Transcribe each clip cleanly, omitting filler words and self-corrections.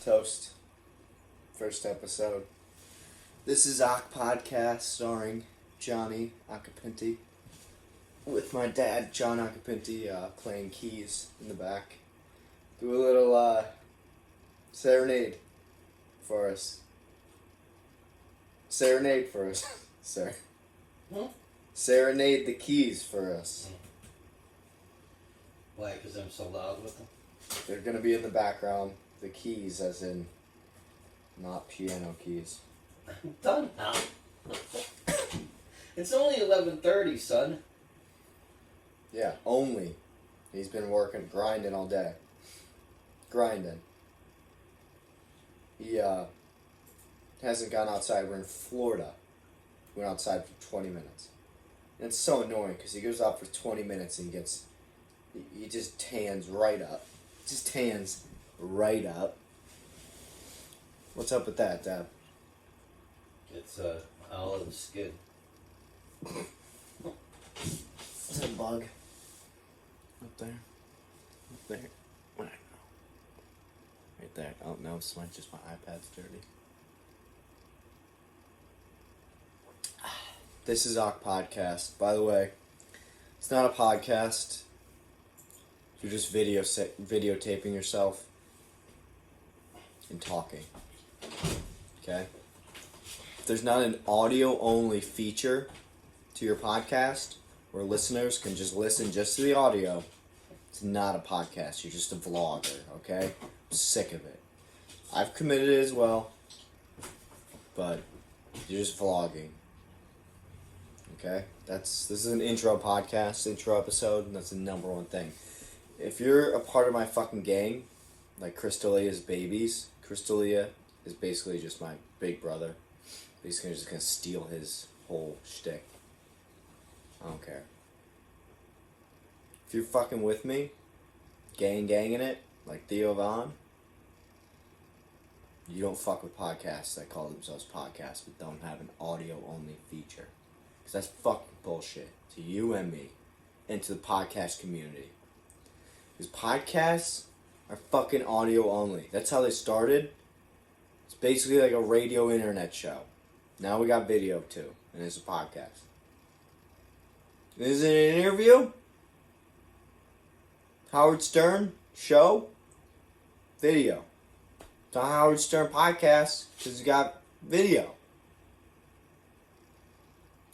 Toast. First episode. This is Occ podcast starring Johnnie Occhipinti. With my dad, John Occhipinti, playing keys in the back. Do a little serenade for us. Serenade for us, sir. Serenade the keys for us. Why? Because I'm so loud with them? They're gonna be in the background. The keys, as in, not piano keys. I'm done now. It's only 11:30, son. Yeah, only. He's been working, grinding all day. Grinding. He hasn't gone outside. We're in Florida. We went outside for 20 minutes. And it's so annoying because he goes out for 20 minutes and he just tans right up. Just tans right up. What's up with that, Dad? It's olive skin. Is that a bug? Up there? Up there? I don't know. Right there. Oh no, it's just my iPad's dirty. This is Occ podcast. By the way, it's not a podcast. You're just videotaping yourself and talking. Okay? If there's not an audio-only feature to your podcast where listeners can just listen just to the audio, it's not a podcast. You're just a vlogger, okay? I'm sick of it. I've committed it as well, but you're just vlogging. Okay? This is an intro podcast, intro episode, and that's the number one thing. If you're a part of my fucking gang, like Crystalia's babies, Crystalia is basically just my big brother. Basically, I'm just gonna steal his whole shtick. I don't care. If you're fucking with me, ganging it, like Theo Von, you don't fuck with podcasts that call themselves podcasts but don't have an audio-only feature. Because that's fucking bullshit to you and me and to the podcast community. Because podcasts are fucking audio only. That's how they started. It's basically like a radio internet show. Now we got video too, and it's a podcast. Is it an interview? Howard Stern show? Video. It's not Howard Stern podcast because it's got video.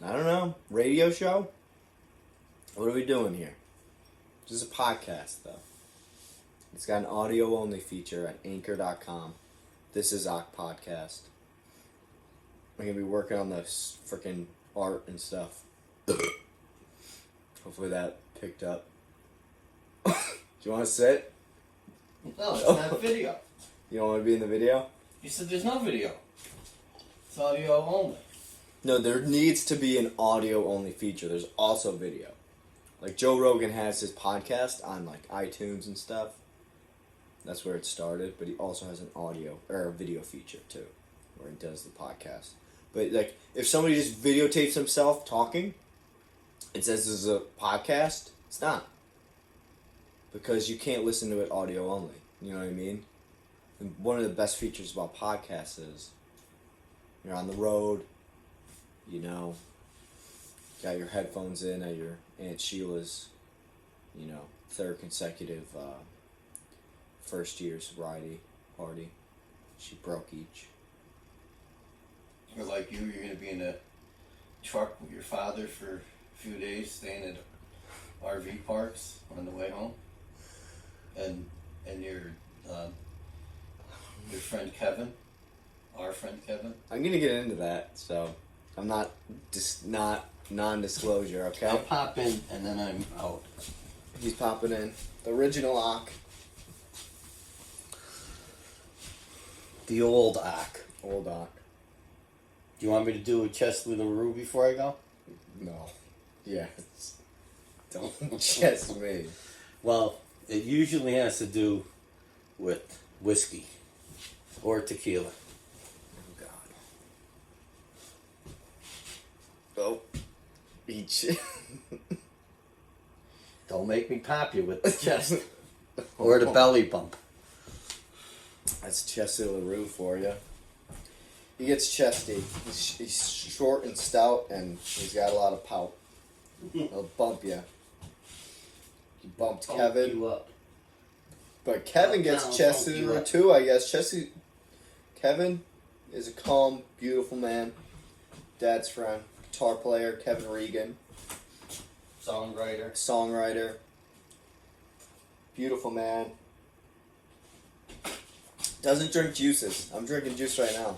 I don't know. Radio show? What are we doing here? This is a podcast, though. It's got an audio-only feature at anchor.com. This is Occ podcast. I'm going to be working on this freaking art and stuff. Hopefully that picked up. Do you want to sit? No, it's not video. You don't want to be in the video? You said there's no video. It's audio only. No, there needs to be an audio-only feature. There's also video. Like Joe Rogan has his podcast on like iTunes and stuff. That's where it started, but he also has an audio or a video feature too, where he does the podcast. But like, if somebody just videotapes himself talking, and says this is a podcast, it's not, because you can't listen to it audio only. You know what I mean? And one of the best features about podcasts is you're on the road, you know, got your headphones in at your Aunt Sheila's, you know, third consecutive first year sobriety party. She broke each. Or like you're going to be in a truck with your father for a few days, staying at RV parks on the way home, and your friend Kevin, our friend Kevin. I'm gonna get into that, so I'm not non-disclosure, okay? I'll pop in and then I'm out. He's popping in. The original Occ. The old Occ. Old Occ. Do you want me to do a Chesty Larou before I go? No. Yeah. Don't chest me. Well, it usually has to do with whiskey or tequila. Oh, God. Oh. Each. Don't make me pop you with the chest or the belly bump. That's Chesty Larou for you. He gets chesty. He's short and stout, and he's got a lot of pout. He'll bump you. He bumped Kevin. You up. But Kevin gets Chesty Larou too, I guess. Kevin is a calm, beautiful man. Dad's friend. Guitar player, Kevin Regan. Songwriter. Beautiful man. Doesn't drink juices. I'm drinking juice right now.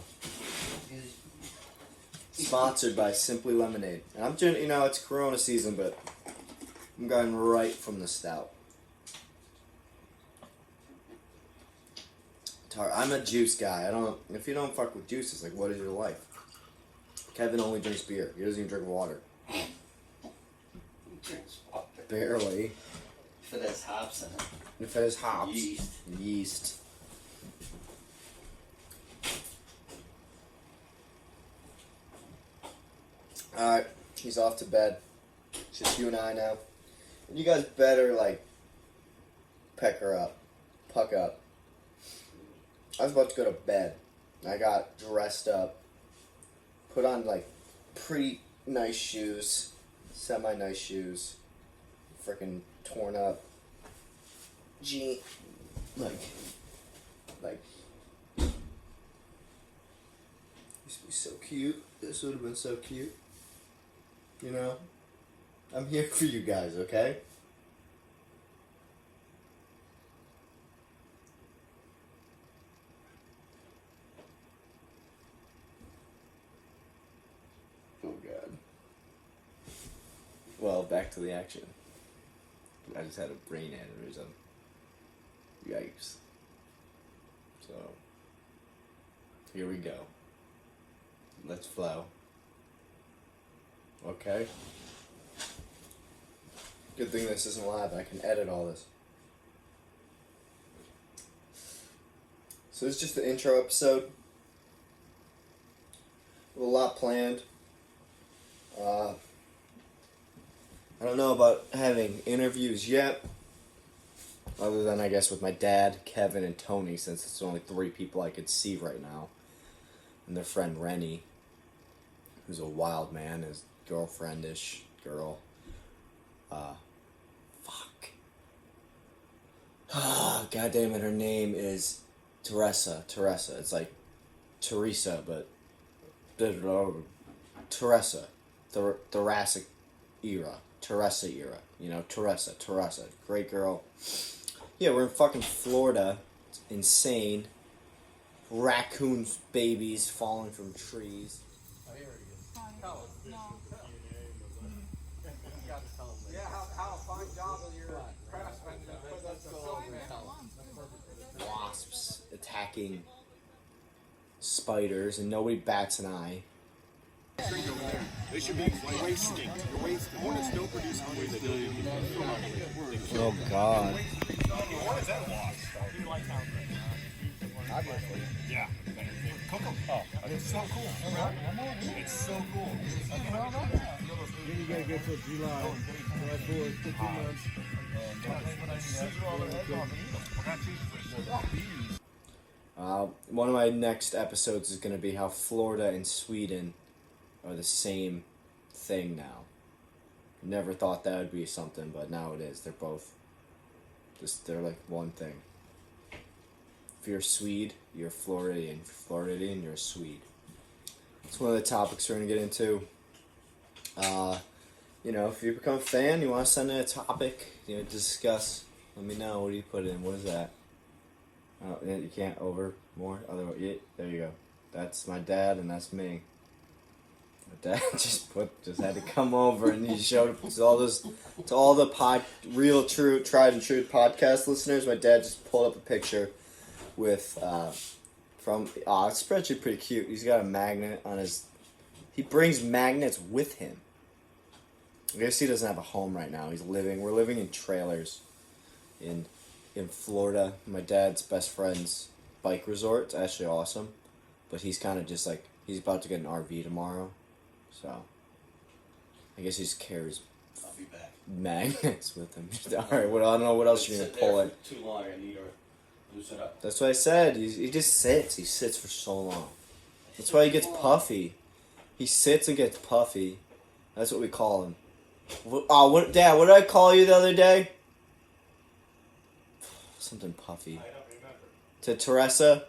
Sponsored by Simply Lemonade. And I'm doing, it's Corona season, but I'm going right from the stout. I'm a juice guy. If you don't fuck with juices, like, what is your life? Kevin only drinks beer. He doesn't even drink water. Drinks water. Barely. If it has hops in it. If it has hops. Yeast. Alright, he's off to bed. It's just you and I now. You guys better, puck up. I was about to go to bed. I got dressed up, put on, pretty nice shoes, semi-nice shoes, freaking torn up jean, used to be so cute. This would have been so cute. I'm here for you guys, okay? Oh, God. Well, back to the action. I just had a brain aneurysm. Yikes. So, here we go. Let's flow. Okay. Good thing this isn't live. I can edit all this. So this is just the intro episode. We have a lot planned. I don't know about having interviews yet. Other than, I guess, with my dad, Kevin, and Tony, since it's only 3 people I could see right now. And their friend Rennie, who's a wild man, his girlfriendish girl. God damn it, her name is Teresa. It's like Teresa, but Teresa. Thoracic era. Teresa era. Teresa. Great girl. Yeah, we're in fucking Florida. It's insane. Raccoon babies falling from trees. Oh, here he is. No. Yeah, how fine job of your craftsman to put those facilities in. Wasps attacking spiders, and nobody bats an eye. They should be wasting. You're wasting. Hornets don't produce honey. Oh, God. What is that loss? Yeah. Coco. Oh, it's so cool. It's so cool. Then you gotta go till July 4th, 15 months. One of my next episodes is going to be how Florida and Sweden are the same thing now. Never thought that would be something, but now it is. They're both they're like one thing. If you're a Swede, you're a Floridian. If you're Floridian, you're a Swede. It's one of the topics we're going to get into. If you become a fan, you want to send in a topic, discuss, let me know. What do you put in? What is that? Oh, you can't over more? Otherwise, yeah, there you go. That's my dad, and that's me. My dad just had to come over, and he showed it to all the real, true, tried and true podcast listeners. My dad just pulled up a picture with it's actually pretty cute. He's got a magnet on he brings magnets with him. I guess he doesn't have a home right now. We're living in trailers in Florida. My dad's best friend's bike resort. It's actually awesome. But he's kind of just he's about to get an RV tomorrow. So, I guess he just carries I'll be back. magnets with him. Alright, I don't know what else you're going to pull in. Too long. I need Loosen up. That's what I said. He just sits. He sits for so long. That's why he gets puffy. He sits and gets puffy. That's what we call him. Dad, what did I call you the other day? Something puffy. I don't remember. To Teresa?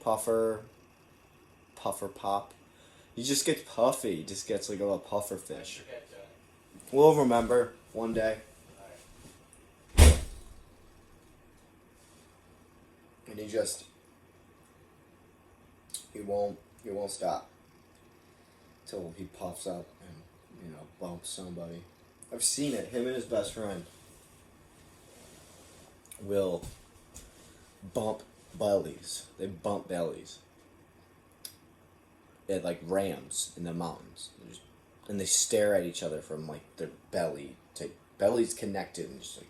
Puffer pop. He just gets puffy. He just gets like a little puffer fish. Forget that. We'll remember one day. And he won't stop till he puffs up and bumps somebody. I've seen it. Him and his best friend will bump bellies. They bump bellies at like rams in the mountains, and they stare at each other from like their bellies connected and just like.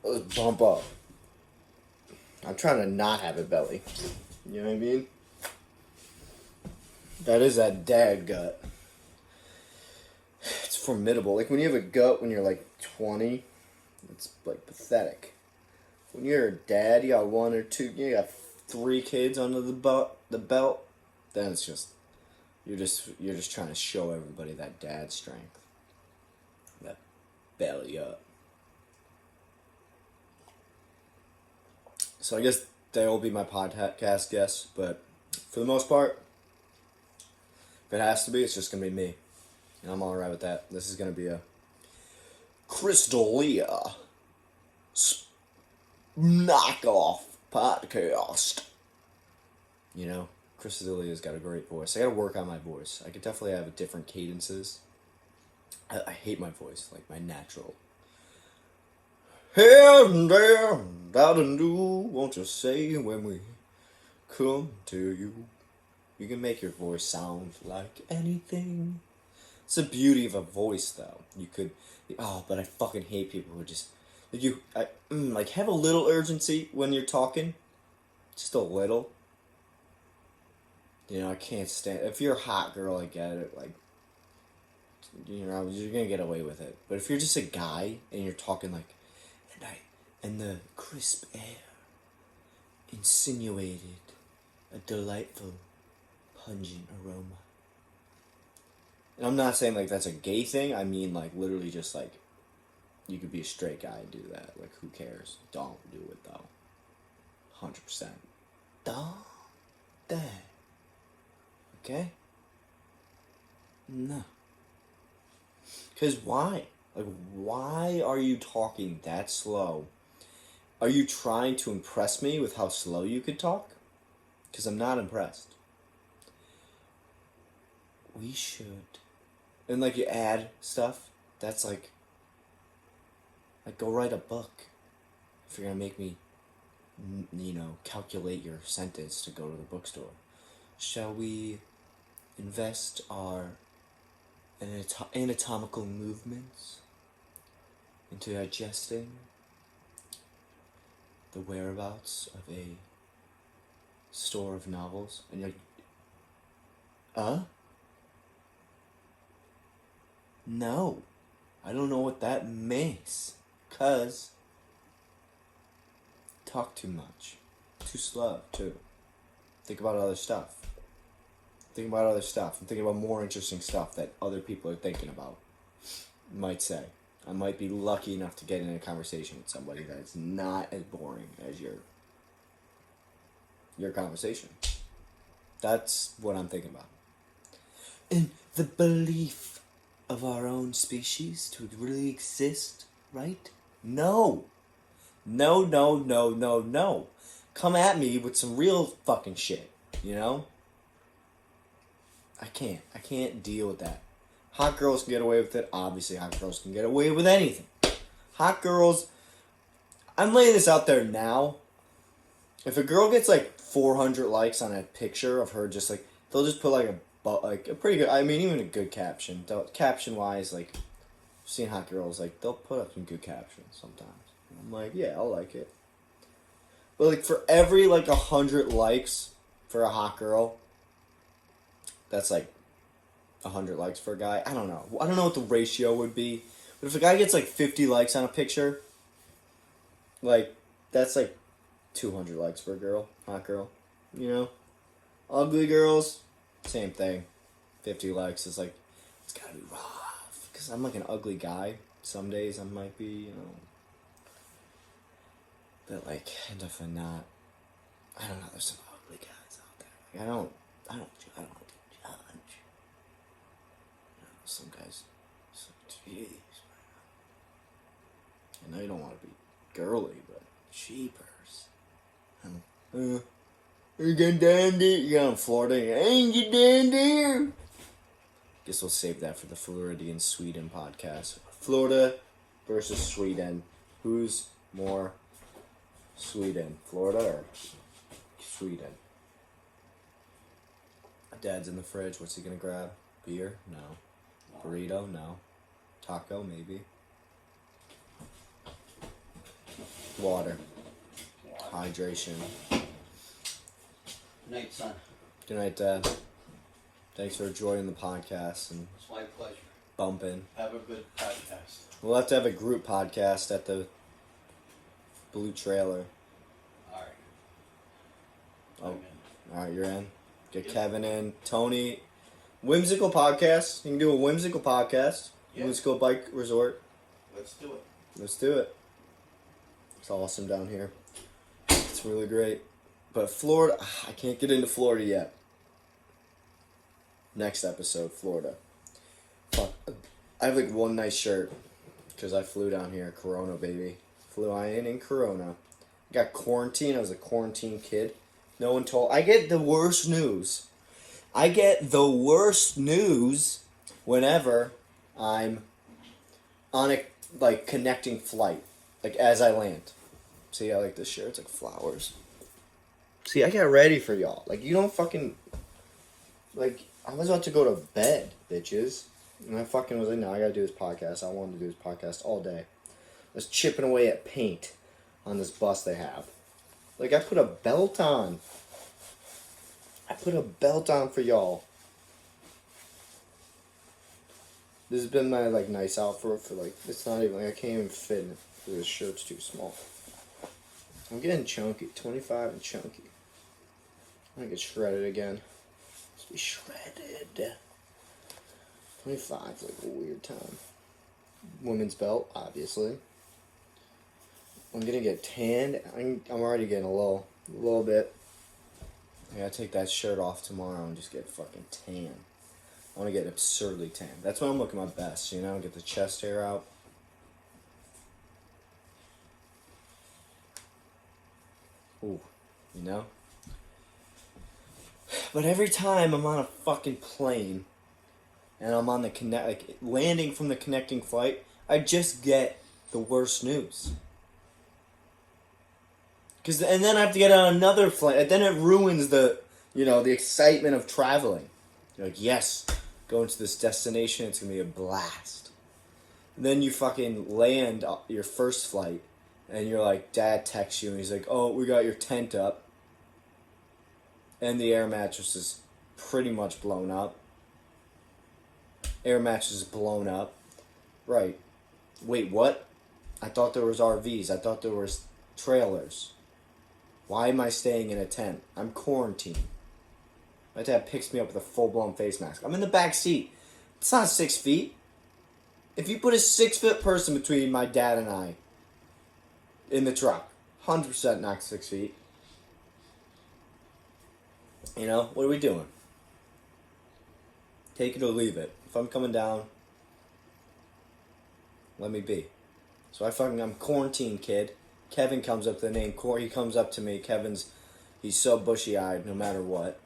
Let's bump up. I'm trying to not have a belly. You know what I mean? That is that dad gut. It's formidable. Like when you have a gut when you're like 20, it's like pathetic. When you're a dad, you got 1 or 2, you got 3 kids under the belt. Then it's just you're just trying to show everybody that dad strength. That belly up. So I guess they will be my podcast guests, but for the most part, if it has to be, it's just gonna be me. And I'm alright with that. This is gonna be a Crystalia knockoff podcast. You know? Crystalia's got a great voice. I gotta work on my voice. I could definitely have different cadences. I hate my voice, like my natural. Here and there, out and do, won't you say when we come to you? You can make your voice sound like anything. It's the beauty of a voice, though. You could, but I fucking hate people who just, like have a little urgency when you're talking, just a little. You know, I can't stand... If you're a hot girl, I get it. Like, you're gonna get away with it. But if you're just a guy and you're talking like, and the crisp air insinuated a delightful, pungent aroma. And I'm not saying like that's a gay thing. I mean like literally just like, you could be a straight guy and do that. Like, who cares? Don't do it though. 100%. Don't. That. Okay? No. Because why? Like, why are you talking that slow? Are you trying to impress me with how slow you could talk? Because I'm not impressed. We should. And, like, you add stuff. That's like, go write a book. If you're going to make me, calculate your sentence to go to the bookstore. Shall we invest our anatomical movements into digesting the whereabouts of a store of novels? And you're like, no, I don't know what that means. 'Cause talk too much, too slow too. Think about other stuff. I'm thinking about more interesting stuff that other people are thinking about. Might say. I might be lucky enough to get in a conversation with somebody that's not as boring as your conversation. That's what I'm thinking about. And the belief of our own species to really exist, right? No. No. Come at me with some real fucking shit, you know? I can't deal with that. Hot girls can get away with it. Obviously, hot girls can get away with anything. Hot girls, I'm laying this out there now. If a girl gets like 400 likes on a picture of her, just like, they'll just put like a pretty good, I mean, even a good caption. Caption wise, like, I've seen hot girls, like, they'll put up some good captions sometimes. And I'm like, yeah, I'll like it. But like, for every like 100 likes for a hot girl, that's like 100 likes for a guy. I don't know. I don't know what the ratio would be. But if a guy gets like 50 likes on a picture, like, that's like 200 likes for a girl, hot girl, you know? Ugly girls, same thing. 50 likes is like, it's gotta be rough. Because I'm like an ugly guy. Some days I might be, you know. But like, definitely not. I don't know, there's some ugly guys out there. Like, I don't judge. You know, some guys, jeez. I know you don't want to be girly, but jeepers. Are you getting down there? You're in Florida. Ain't you down there? Guess we'll save that for the Floridian Sweden podcast. Florida versus Sweden. Who's more Sweden? Florida or Sweden? Dad's in the fridge. What's he gonna grab? Beer? No. Burrito? No. Taco? Maybe. Water. Hydration. Good night, son. Good night, Dad. Thanks for joining the podcast and It's my pleasure. bumping. Have a good podcast. We'll have to have a group podcast at the Blue Trailer. All right. Oh, I'm in. alright, you're in. Get Yeah. Kevin in. Tony. Whimsical podcast. You can do a whimsical podcast. Yeah. Whimsical bike resort. Let's do it. Let's do it. It's awesome down here. It's really great. But Florida, I can't get into Florida yet. Next episode, Florida. Fuck. I have like one nice shirt because I flew down here. Corona, baby. Flew in Corona. Got quarantined. I was a quarantine kid. No one told. I get the worst news. I get the worst news whenever I'm on a like connecting flight. Like as I land. See, I like this shirt. It's like flowers. See, I got ready for y'all. Like, you don't fucking... Like, I was about to go to bed, bitches. And I fucking was like, no, I gotta do this podcast. I wanted to do this podcast all day. I was chipping away at paint on this bus they have. Like, I put a belt on. I put a belt on for y'all. This has been my, like, nice outfit for, like, it's not even, like, I can't even fit in it. This shirt's too small. I'm getting chunky. 25 and chunky. I'm gonna get shredded again. Let's be shredded. 25 is like a weird time. Women's belt, obviously. I'm gonna get tanned. I'm already getting a little bit. I gotta take that shirt off tomorrow and just get fucking tan. I wanna get absurdly tan. That's when I'm looking my best, you know? Get the chest hair out. Ooh, you know? But every time I'm on a fucking plane and I'm on the landing from the connecting flight, I just get the worst news. And then I have to get on another flight. And then it ruins the excitement of traveling. You're like, yes, going to this destination, it's going to be a blast. And then you fucking land your first flight. And you're like, Dad texts you and he's like, oh, we got your tent up. And the air mattress is pretty much blown up. Air mattress is blown up. Right. Wait, what? I thought there was RVs. I thought there was trailers. Why am I staying in a tent? I'm quarantined. My dad picks me up with a full-blown face mask. I'm in the back seat. It's not 6 feet. If you put a 6-foot person between my dad and I, in the truck, 100% not 6 feet. You know, what are we doing? Take it or leave it. If I'm coming down, let me be. So I'm quarantined, kid. Kevin comes up to the name. He comes up to me. He's so bushy-eyed no matter what.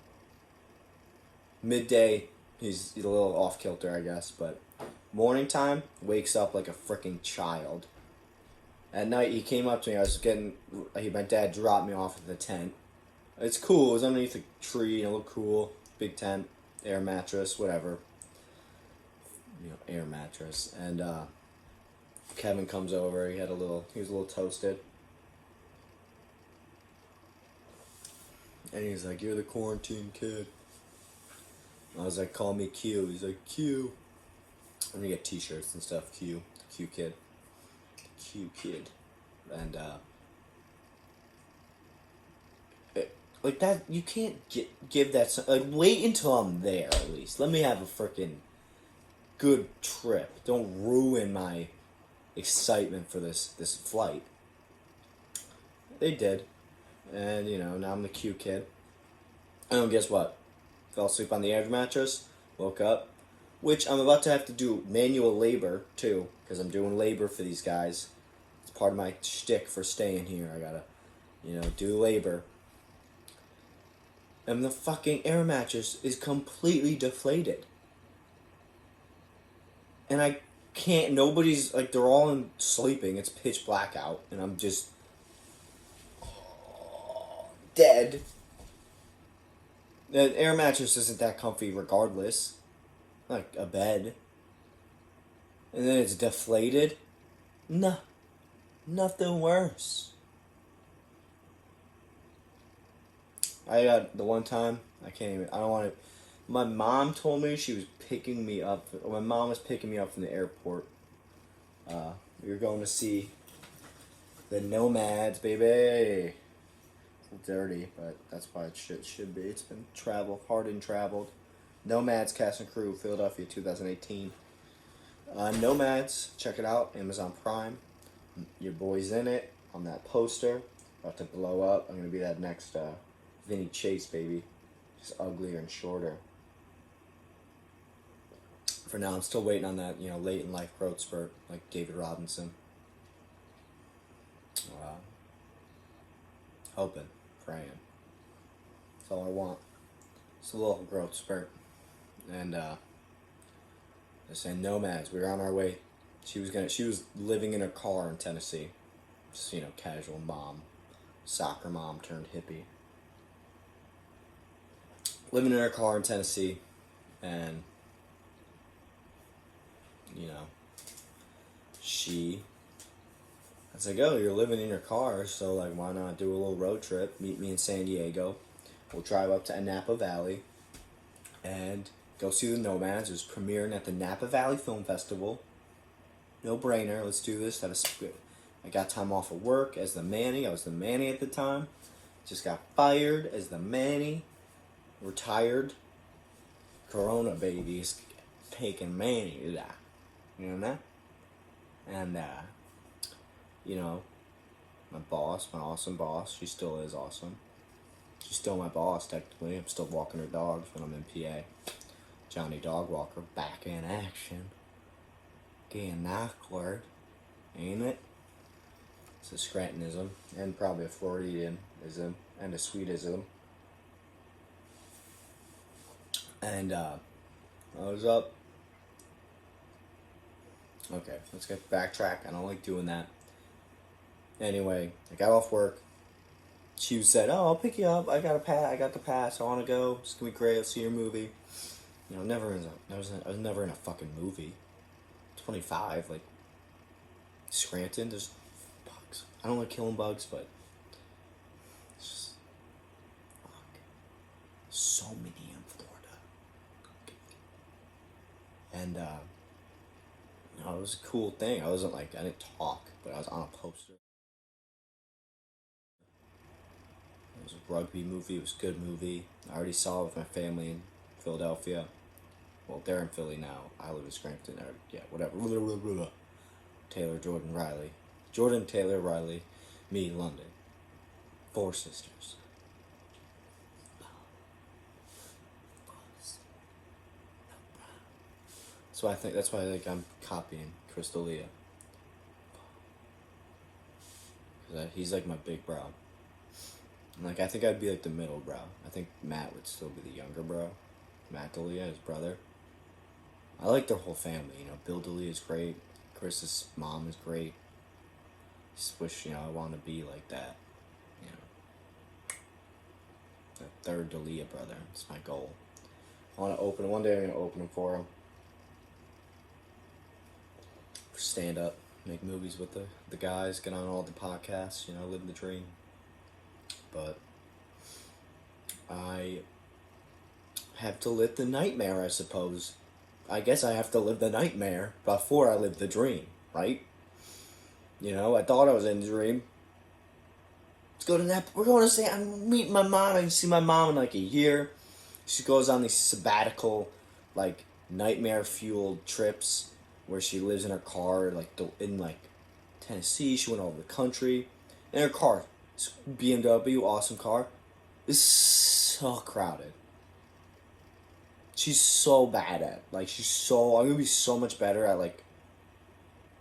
Midday, he's a little off-kilter, I guess. But morning time, wakes up like a freaking child. At night, he came up to me. My dad dropped me off at the tent. It's cool. It was underneath a tree. It looked cool. Big tent, air mattress, whatever. Air mattress. And Kevin comes over. He was a little toasted. And he's like, you're the quarantine kid. I was like, call me Q. He's like, Q. I'm gonna get t-shirts and stuff. Q kid. Q kid. And, like that, you can't give that, like, wait until I'm there at least. Let me have a freaking good trip. Don't ruin my excitement for this flight. They did. And, you know, now I'm the Q kid. And guess what? Fell asleep on the air mattress, woke up, which I'm about to have to do manual labor, too, because I'm doing labor for these guys. It's part of my shtick for staying here. I gotta, you know, do labor. And the fucking air mattress is completely deflated. And I can't, nobody's, like, they're all sleeping. It's pitch black out, and I'm just dead. The air mattress isn't that comfy regardless. Like a bed. And then it's deflated. No. Nothing worse. I got the one time, I don't want to, my mom told me she was picking me up, my mom was picking me up from the airport. We were going to see the Nomads, baby. Dirty, but that's why it should be. It's been hard and traveled. Nomads cast and crew, Philadelphia, 2018. Nomads, check it out, Amazon Prime. Your boy's in it on that poster, about to blow up. I'm gonna be that next Vinny Chase, baby, just uglier and shorter. For now, I'm still waiting on that, you know, late in life growth spurt, like David Robinson. Hoping. Praying. That's all I want. It's a little growth spurt. And they're saying Nomads. We were on our way. She was living in her car in Tennessee. Just, you know, casual mom. Soccer mom turned hippie. Living in her car in Tennessee, and you know, I was like, oh, you're living in your car, so, like, why not do a little road trip? Meet me in San Diego. We'll drive up to Napa Valley and go see the Nomads. It was premiering at the Napa Valley Film Festival. No brainer. Let's do this. I got time off of work as the Manny. I was the Manny at the time. Just got fired as the Manny. Retired. Corona babies taking Manny. You know that? And, you know, my boss, my awesome boss, she still is awesome. She's still my boss, technically. I'm still walking her dogs when I'm in PA. Johnny Dog Walker, back in action. Getting awkward, ain't it? It's a Scrantonism, and probably a Floridianism, and a Sweetism. And, I was up. Okay, let's backtrack. I don't like doing that. Anyway, I got off work. She said, "Oh, I'll pick you up. I got the pass. I want to go. It's gonna be great. Let's see your movie." You know, I was never in a fucking movie. 25, like Scranton. There's bugs. I don't like killing bugs, but it's just fuck. So many in Florida. And you know, it was a cool thing. I didn't talk, but I was on a poster. It was a rugby movie. It was a good movie. I already saw it with my family in Philadelphia. Well, they're in Philly now. I live in Scranton. Yeah, whatever. Jordan, Taylor, Riley, me, London. 4 sisters. So that's why I'm copying Crystalia. Cause he's like my big bro. And I think I'd be like the middle bro. I think Matt would still be the younger bro. Matt D'Elia, his brother. I like their whole family, you know. Bill D'Elia is great. Chris's mom is great. Just wish, you know, I want to be like that. You know. The third D'Elia brother. It's my goal. I want to open him. One day I'm going to open him for him. Stand up. Make movies with the guys. Get on all the podcasts. You know, live the dream. But I have to live the nightmare, I suppose. I guess I have to live the nightmare before I live the dream, right? You know, I thought I was in the dream. Let's go to that. We're going to say I'm meeting my mom. I can see my mom in like a year. She goes on these sabbatical, like nightmare-fueled trips where she lives in her car, like in like Tennessee. She went all over the country in her car. It's BMW, awesome car. It's so crowded. She's so bad at, like, I'm gonna be so much better at, like,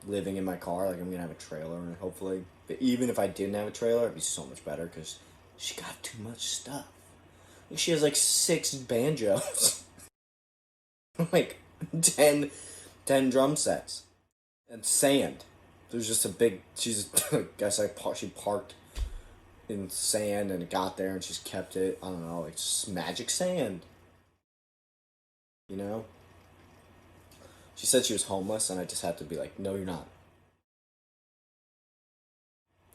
living in my car. Like, I'm gonna have a trailer, and hopefully, but even if I didn't have a trailer, it'd be so much better, because she got too much stuff. Like, she has, like, 6 banjos. Like, 10 drum sets. And sand. There's just a big, I guess she parked in sand, and it got there, and she's kept it, I don't know, like, just magic sand. You know? She said she was homeless, and I just had to be like, no, you're not.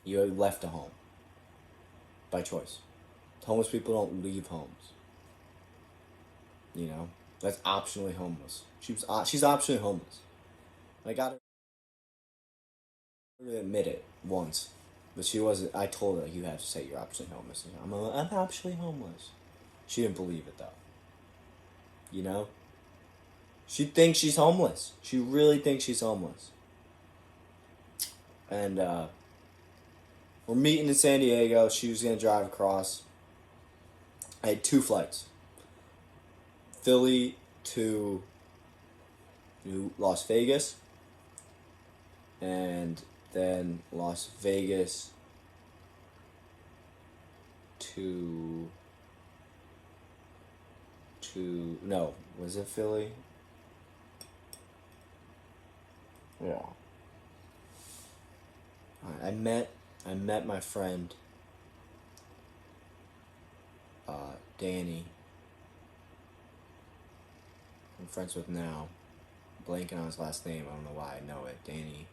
You left a home. By choice. Homeless people don't leave homes. You know? That's optionally homeless. She's optionally homeless. I got her to admit it once. But she wasn't, I told her, like, you have to say you're optionally homeless. I'm optionally homeless. She didn't believe it, though. You know? She thinks she's homeless. She really thinks she's homeless. And, we're meeting in San Diego. She was going to drive across. I had 2 flights. Philly to Las Vegas. And then Las Vegas to no, was it Philly? Yeah. I met my friend Danny. I'm friends with now. Blanking on his last name. I don't know why I know it. Danny.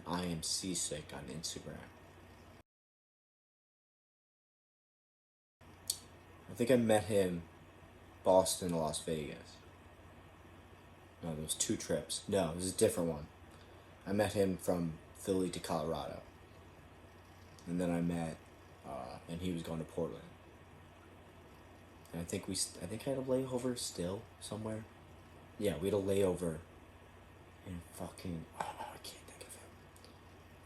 I am seasick on Instagram. I think I met him Boston to Las Vegas. No, there was 2 trips. No, it was a different one. I met him from Philly to Colorado. And then I met, and he was going to Portland. And I think I had a layover still somewhere. Yeah, we had a layover in fucking, I can't think of it.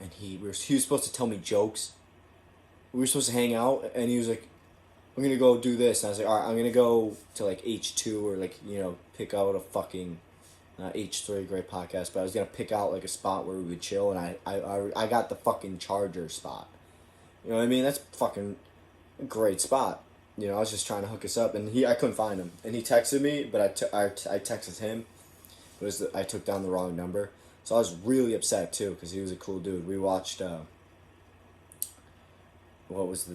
And he was supposed to tell me jokes. We were supposed to hang out, and he was like, I'm gonna go do this. And I was like, alright, I'm gonna go to like H2 or like, you know, pick out a fucking, H3, great podcast, but I was gonna pick out like a spot where we would chill, and I got the fucking Charger spot. You know what I mean? That's fucking a great spot. You know, I was just trying to hook us up, and I couldn't find him. And he texted me, but I texted him. I took down the wrong number. So I was really upset too, because he was a cool dude. We watched, what was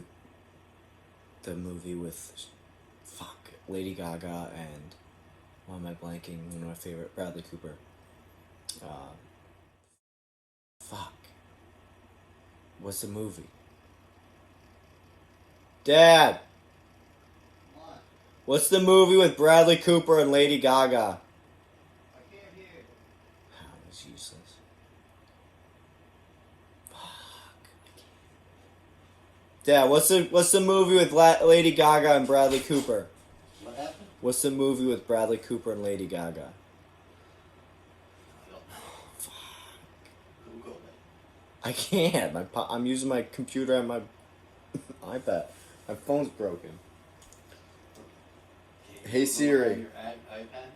the movie with, Lady Gaga and, why am I blanking? One of my favorite, Bradley Cooper. What's the movie? Dad! What? What's the movie with Bradley Cooper and Lady Gaga? I can't hear you. Oh, it's useless. Dad, what's the movie with Lady Gaga and Bradley Cooper? What happened? What's the movie with Bradley Cooper and Lady Gaga? Google it. I can't. I'm using my computer and my iPad. My phone's broken. Hey, Siri. On your iPad?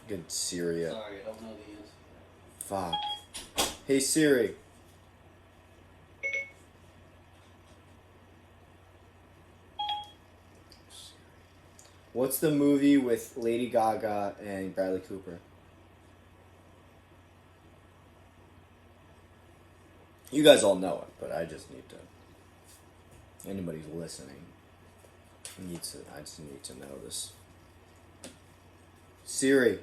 Good Siri. Sorry, I don't know the answer. Fuck. Hey, Siri. What's the movie with Lady Gaga and Bradley Cooper? You guys all know it, but I just need to. Anybody who's listening I just need to know this. Siri.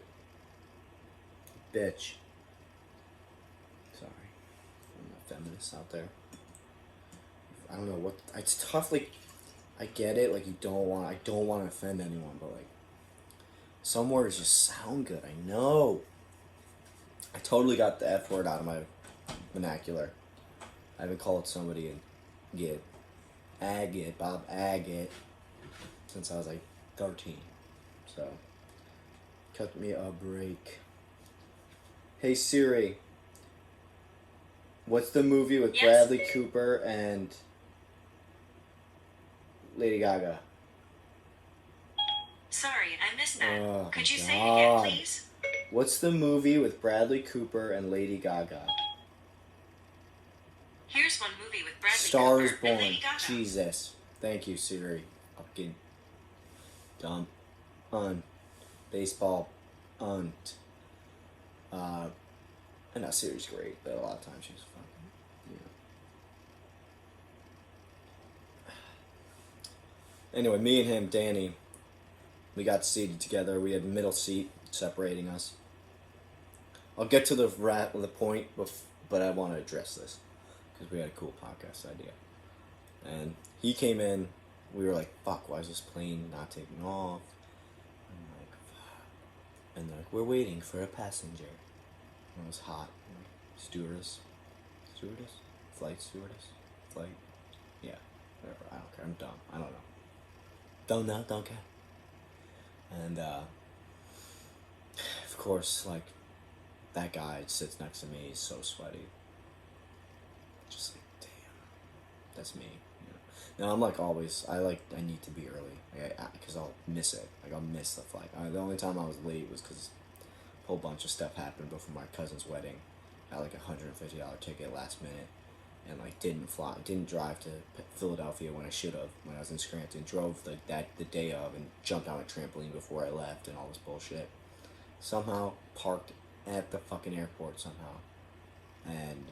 Bitch. Sorry. I'm a feminist out there. I don't know what. It's tough, like. I get it, like, I don't want to offend anyone, but, like, some words just sound good, I know. I totally got the F word out of my vernacular. I haven't called somebody Bob Agate, since I was, like, 13. So, cut me a break. Hey Siri, what's the movie with Yes. Bradley Cooper and Lady Gaga? Sorry, I missed that. Oh, Could you my say it again, God. please? What's the movie with Bradley Cooper and Lady Gaga? Here's one movie with Bradley Star is Cooper and Born. Lady Gaga. Jesus. Thank you, Siri. Fucking dumb. Baseball. And that Siri's great, but a lot of times she's fucking, Anyway, me and him, Danny, we got seated together. We had middle seat separating us. I'll get to the point, but I want to address this because we had a cool podcast idea. And he came in. We were like, "Fuck! Why is this plane not taking off?" I'm like, "Fuck!" And they're like, "We're waiting for a passenger." And it was hot. I'm like, stewardess, flight, yeah, whatever. I don't care. I'm dumb. I don't know. Don't care. And of course, like, that guy sits next to me. He's so sweaty. Just like, damn, that's me. Now I'm like always. I need to be early, because I'll miss it. Like, I'll miss the flight. The only time I was late was because a whole bunch of stuff happened before my cousin's wedding. I had like $150 ticket last minute, and like didn't drive to Philadelphia when I should have. When I was in Scranton, drove the day of and jumped on a trampoline before I left and all this bullshit. Somehow parked at the fucking airport somehow, and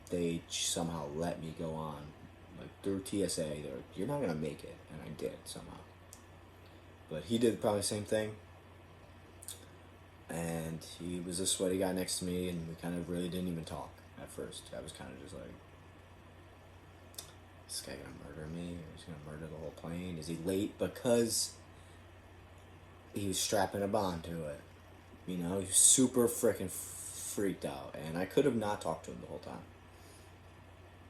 they somehow let me go on, like, through TSA. They're like, "You're not gonna make it," and I did somehow. But he did probably the same thing. And he was a sweaty guy next to me, and we kind of really didn't even talk at first. I was kind of just like, "Is this guy gonna murder me? Or is he gonna murder the whole plane? Is he late because he was strapping a bond to it?" He was super freaking freaked out, and I could have not talked to him the whole time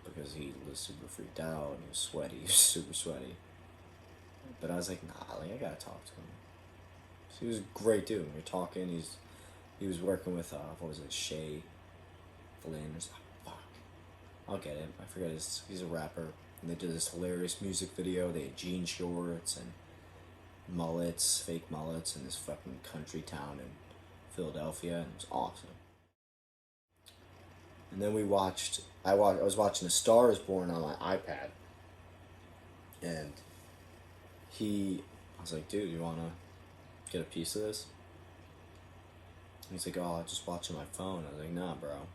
because he was super freaked out and he was sweaty. He was super sweaty. But I was like, nah, like, I gotta talk to him. So he was a great dude. We were talking. He was working with Shay Flynn or something. Fuck, I'll get him. I forget he's a rapper. And they did this hilarious music video. They had jean shorts and mullets, fake mullets, in this fucking country town in Philadelphia, and it was awesome. And then I was watching A Star is Born on my iPad, and I was like, "Dude, you wanna get a piece of this?" And he's like, "Oh, I'll just watch on my phone." I was like, "Nah, bro."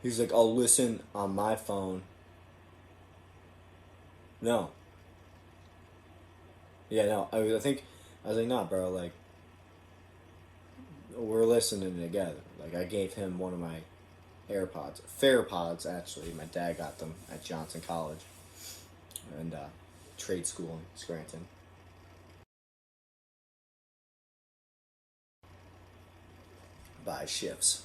He's like, "I'll listen on my phone." No. Yeah, no. I was like, "Nah, bro. Like, we're listening together." Like, I gave him one of my AirPods, FairPods, actually. My dad got them at Johnson College and trade school in Scranton. Buy shifts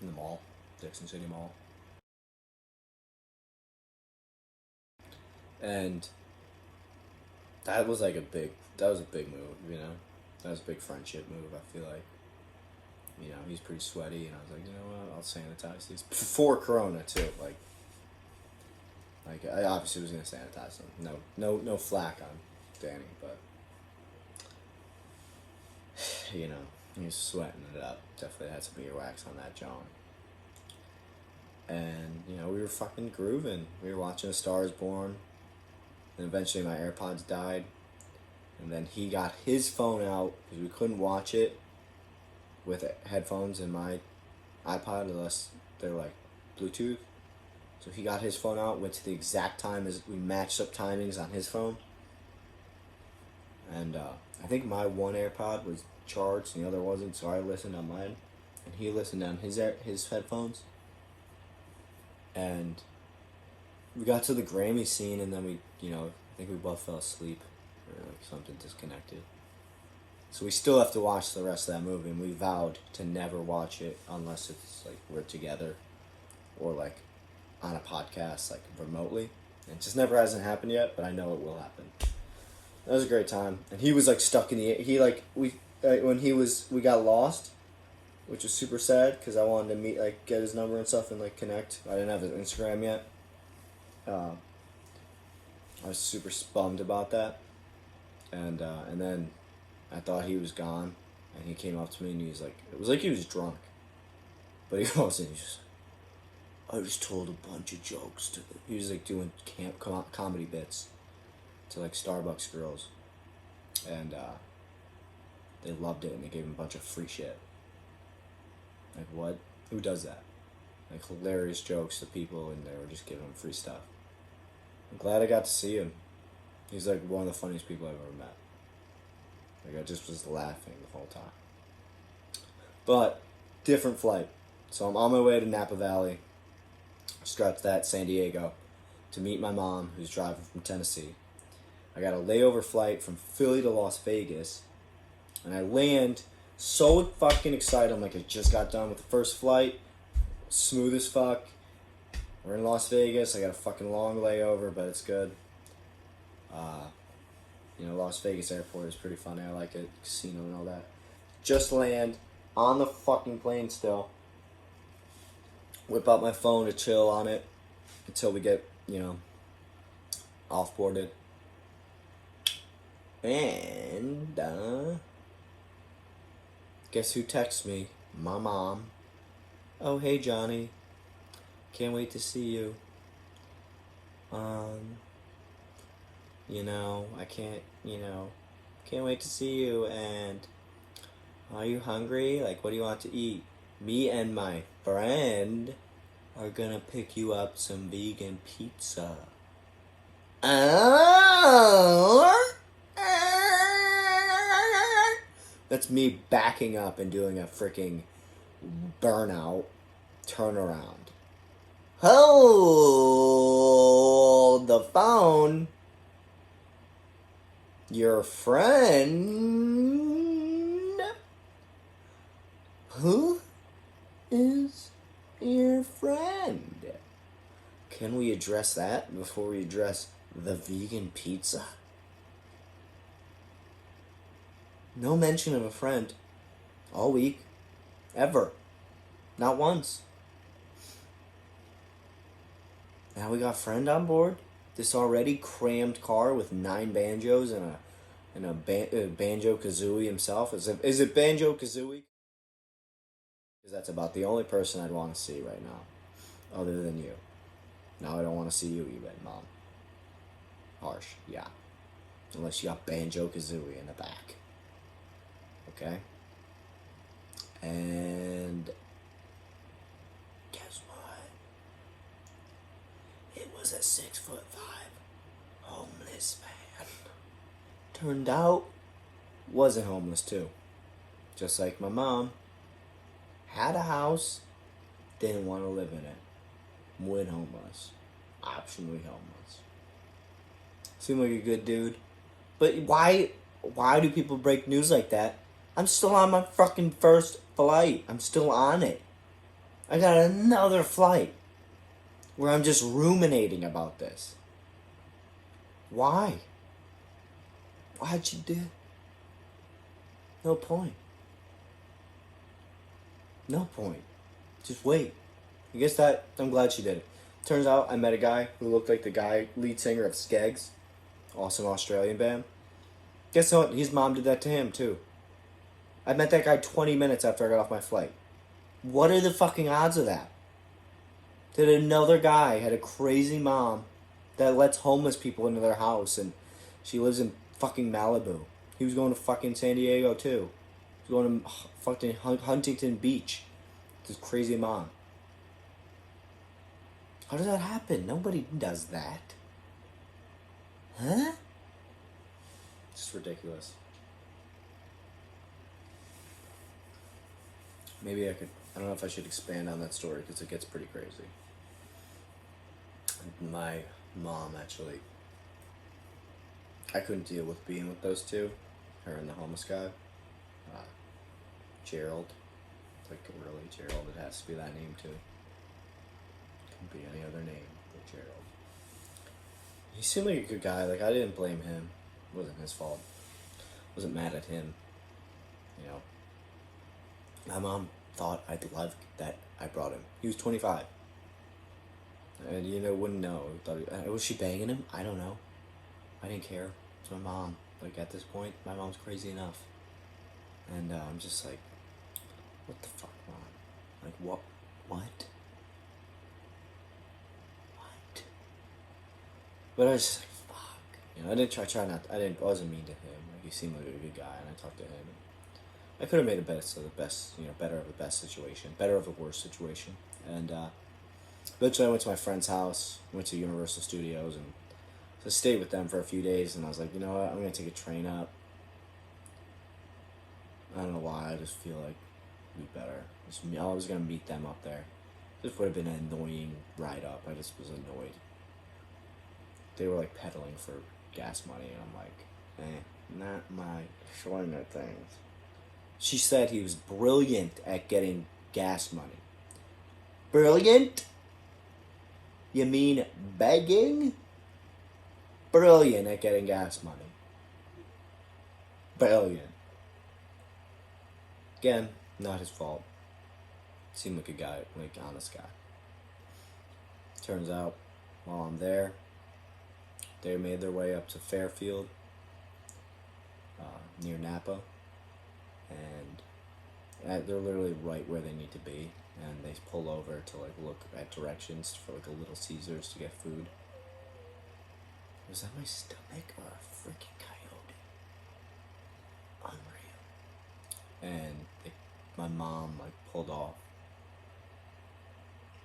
in the mall, Dixon City Mall. And that was a big move, That was a big friendship move, I feel like. He's pretty sweaty, and I was like, you know what, I'll sanitize these. Before Corona, too, like I obviously was going to sanitize them. No flack on Danny, but, he was sweating it up. Definitely had some earwax on that John. And, we were fucking grooving. We were watching A Star is Born. And eventually my AirPods died. And then he got his phone out because we couldn't watch it with headphones in my iPod unless they're like Bluetooth. So he got his phone out, went to the exact time as we matched up timings on his phone. And I think my one AirPod was charged and the other wasn't, so I listened on mine. and he listened on his headphones. And we got to the Grammy scene, and then we, I think we both fell asleep or like something disconnected. So we still have to watch the rest of that movie, and we vowed to never watch it unless it's like we're together or like on a podcast, like remotely. And it just never hasn't happened yet, but I know it will happen. That was a great time, and he was like stuck in the we got lost, which was super sad because I wanted to get his number and stuff and like connect. I didn't have his Instagram yet. I was super bummed about that, and then I thought he was gone, and he came up to me and he was like, it was like he was drunk, but he wasn't. He just, I just told a bunch of jokes to them. He was like doing comedy bits to like Starbucks girls, and they loved it, and they gave him a bunch of free shit. Like, what? Who does that? Like, hilarious jokes to people, and they were just giving him free stuff. I'm glad I got to see him. He's like one of the funniest people I've ever met. Like, I just was laughing the whole time. But different flight. So I'm on my way to Napa Valley, straight to that San Diego, to meet my mom, who's driving from Tennessee. I got a layover flight from Philly to Las Vegas, and I land so fucking excited. I'm like, I just got done with the first flight, smooth as fuck. We're in Las Vegas. I got a fucking long layover, but it's good. Las Vegas airport is pretty funny. I like it, casino and all that. Just land on the fucking plane still. Whip out my phone to chill on it until we get, off-boarded. And, guess who texts me? My mom. Oh, hey, Johnny. Can't wait to see you. I can't wait to see you, and are you hungry? Like, what do you want to eat? Me and my friend are gonna pick you up some vegan pizza. That's me backing up and doing a freaking burnout turnaround. Hold the phone. Your friend? Who is your friend? Can we address that before we address the vegan pizza? No mention of a friend all week, ever. Not once. Now we got friend on board. This already crammed car with 9 banjos and a Banjo-Kazooie himself. Is it Banjo-Kazooie? Because that's about the only person I'd want to see right now, other than you. Now I don't want to see you even, Mom. Harsh, yeah. Unless you got Banjo-Kazooie in the back. Okay? And guess what? It was a 6'5" homeless man. Turned out, wasn't homeless too. Just like my mom. Had a house, didn't want to live in it. Went homeless. Optionally homeless. Seemed like a good dude. But why do people break news like that? I'm still on my fucking first flight. I'm still on it. I got another flight where I'm just ruminating about this. Why? Why'd you do it? No point. No point. Just wait. I guess I'm glad she did it. Turns out I met a guy who looked like the lead singer of Skeggs. Awesome Australian band. Guess what? His mom did that to him too. I met that guy 20 minutes after I got off my flight. What are the fucking odds of that? That another guy had a crazy mom that lets homeless people into their house, and she lives in fucking Malibu. He was going to fucking San Diego too. He was going to fucking Huntington Beach. This crazy mom. How does that happen? Nobody does that. Huh? It's just ridiculous. Maybe I could I don't know if I should expand on that story because it gets pretty crazy. My mom, actually, I couldn't deal with being with those two, her and the homeless guy. Gerald. Like, really, Gerald, it has to be that name too. Couldn't be any other name but Gerald. He seemed like a good guy. Like, I didn't blame him. It wasn't his fault. Wasn't mad at him. You know. My mom thought I'd love that I brought him. He was 25. And, you know, wouldn't know. Was she banging him? I don't know. I didn't care. It's my mom. Like, at this point, my mom's crazy enough. And I'm just like, what the fuck, Mom? Like, what? What? But I was just like, fuck. You know, I wasn't mean to him. Like, he seemed like a good guy, and I talked to him. I could have made better of the best situation, better of the worst situation. And eventually I went to my friend's house, went to Universal Studios, and so I stayed with them for a few days, and I was like, you know what, I'm going to take a train up. I don't know why, I just feel like it'd be better. I was going to meet them up there. This would have been an annoying ride up. I just was annoyed. They were like pedaling for gas money, and I'm like, not my swing of things. She said he was brilliant at getting gas money. Brilliant? You mean begging? Brilliant at getting gas money. Brilliant. Again, not his fault. Seemed like a guy, like honest guy. Turns out, while I'm there, they made their way up to Fairfield, near Napa, and they're literally right where they need to be. And they pull over to like look at directions for like a Little Caesars to get food. Was that my stomach or a freaking coyote? Unreal. And my mom like pulled off,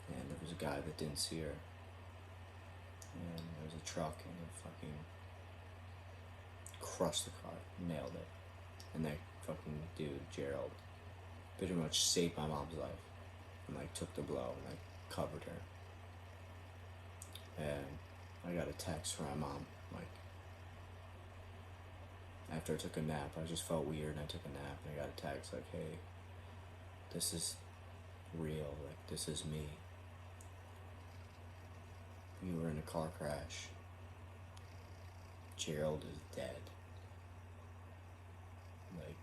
and there was a guy that didn't see her, and there was a truck, and it fucking crushed the car, nailed it, and that fucking dude Gerald pretty much saved my mom's life, and like took the blow and like covered her. And I got a text from my mom, like, after I took a nap. I just felt weird, and I took a nap, and I got a text like, hey, this is real, like, this is me. You were in a car crash. Gerald is dead. Like,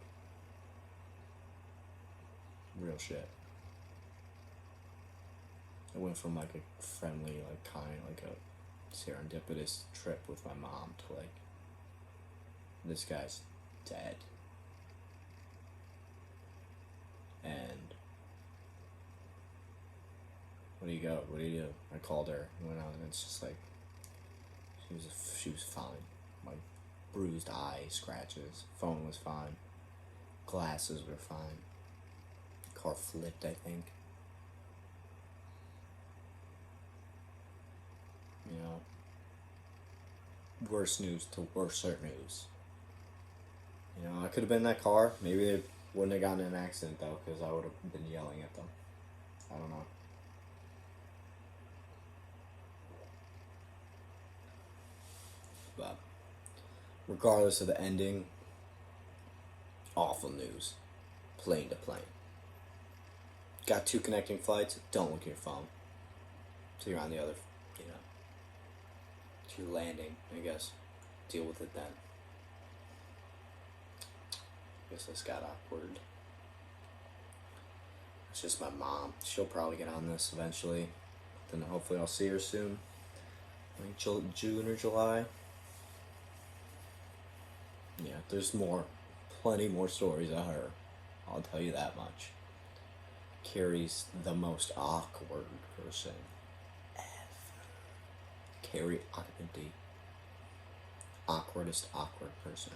real shit. I went from like a friendly, like kind, like a serendipitous trip with my mom to like, this guy's dead. And what do you go? What do you do? I called her and went out, and it's just like, she was fine. Like, bruised eye, scratches, phone was fine, glasses were fine, car flipped, I think. You know, worse news to worser news. You know, I could have been in that car. Maybe they wouldn't have gotten in an accident, though, because I would have been yelling at them. I don't know. But regardless of the ending, awful news. Plane to plane. Got 2 connecting flights, don't look at your phone. So you're on the other, you know. You're landing, I guess. Deal with it then. Guess this got awkward. It's just my mom. She'll probably get on this eventually. Then hopefully I'll see her soon. Like June or July. Yeah, there's plenty more stories of her. I'll tell you that much. Carrie's the most awkward person ever. Chesty Occhipinti. Awkwardest awkward person.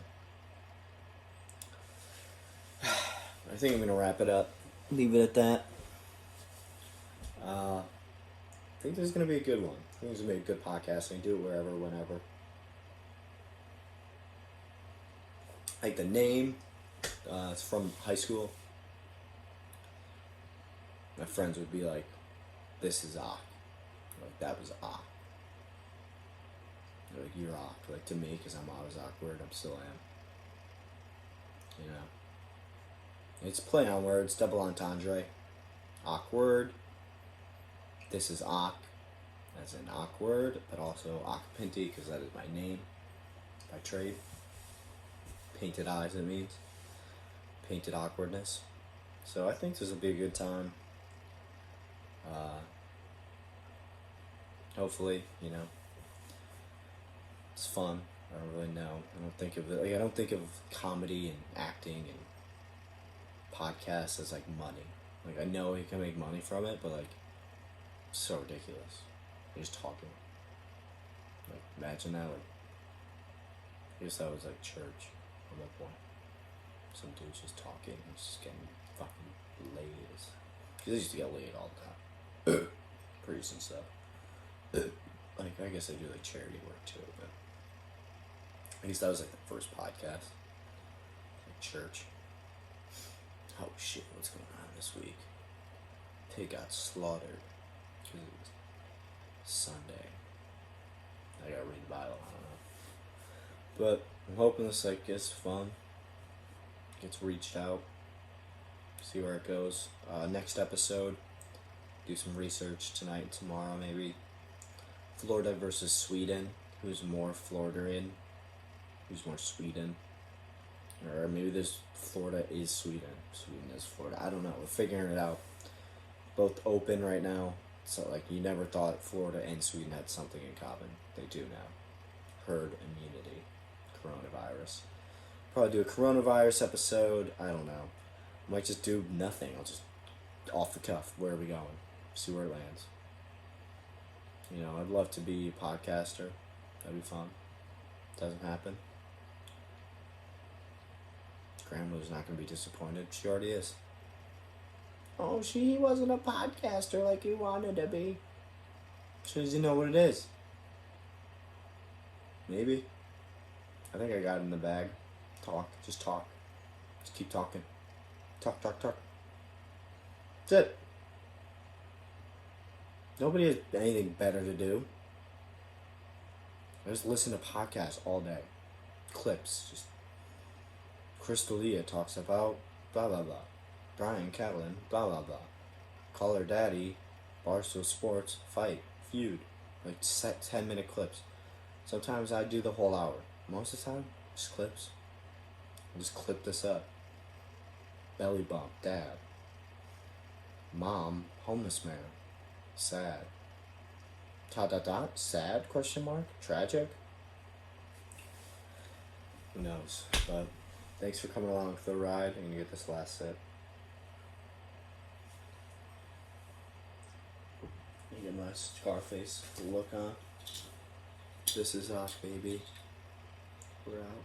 I think I'm gonna wrap it up. Leave it at that. I think this is gonna be a good one. I think this is gonna be a good podcast. I can do it wherever, whenever. Like the name, it's from high school. my friends would be like, "This is Occ." Like, that was Occ. They're like, "You're Occ." Like, to me, because I'm always awkward, I'm still am. You know? It's play on words, double entendre. Awkward. This is Occ, as in awkward, but also Occipinti, because that is my name by trade. Painted eyes, it means. Painted awkwardness. So I think this will be a good time. Hopefully, you know, it's fun. I don't really know. I don't think of it, like, I don't think of comedy and acting and podcasts as like money. Like, I know you can make money from it, but like, it's so ridiculous. You're just talking. Like, imagine that. Like, I guess that was like church at that point. Some dude's just talking and just getting fucking laid. Because they used to get laid all the time. Priests and stuff. Like, I guess they do like charity work too, but I guess that was like the first podcast. Like church. Oh shit, what's going on this week? Pig got slaughtered because it was Sunday. I gotta read the Bible, I don't know. But I'm hoping this like gets fun. Gets reached out. See where it goes. Next episode, do some research tonight and tomorrow maybe. Florida versus Sweden. Who's more Floridian? Who's more Sweden? Or maybe there's Florida is Sweden. Sweden is Florida. I don't know. We're figuring it out. Both open right now. So like you never thought Florida and Sweden had something in common. They do now. Herd immunity. Coronavirus. Probably do a coronavirus episode. I don't know. Might just do nothing. I'll just off the cuff. Where are we going? See where it lands. You know, I'd love to be a podcaster. That'd be fun. Doesn't happen. Grandmother's not going to be disappointed. She already is. Oh, he wasn't a podcaster like he wanted to be. She doesn't know what it is. Maybe. I think I got it in the bag. Talk. Just talk. Just keep talking. Talk. That's it. Nobody has anything better to do. I just listen to podcasts all day. Clips. Just Crystalia talks about blah blah blah. Brian Catlin, blah blah blah. Call Her Daddy, Barstool Sports, fight, feud. Like 10-minute clips. Sometimes I do the whole hour. Most of the time, just clips. I'll just clip this up. Belly bump, dad. Mom, homeless man. Sad. Sad, question mark? Tragic? Who knows? But thanks for coming along for the ride. I'm gonna get this last sip. You get my Scarface look on. This is Occ, baby. We're out.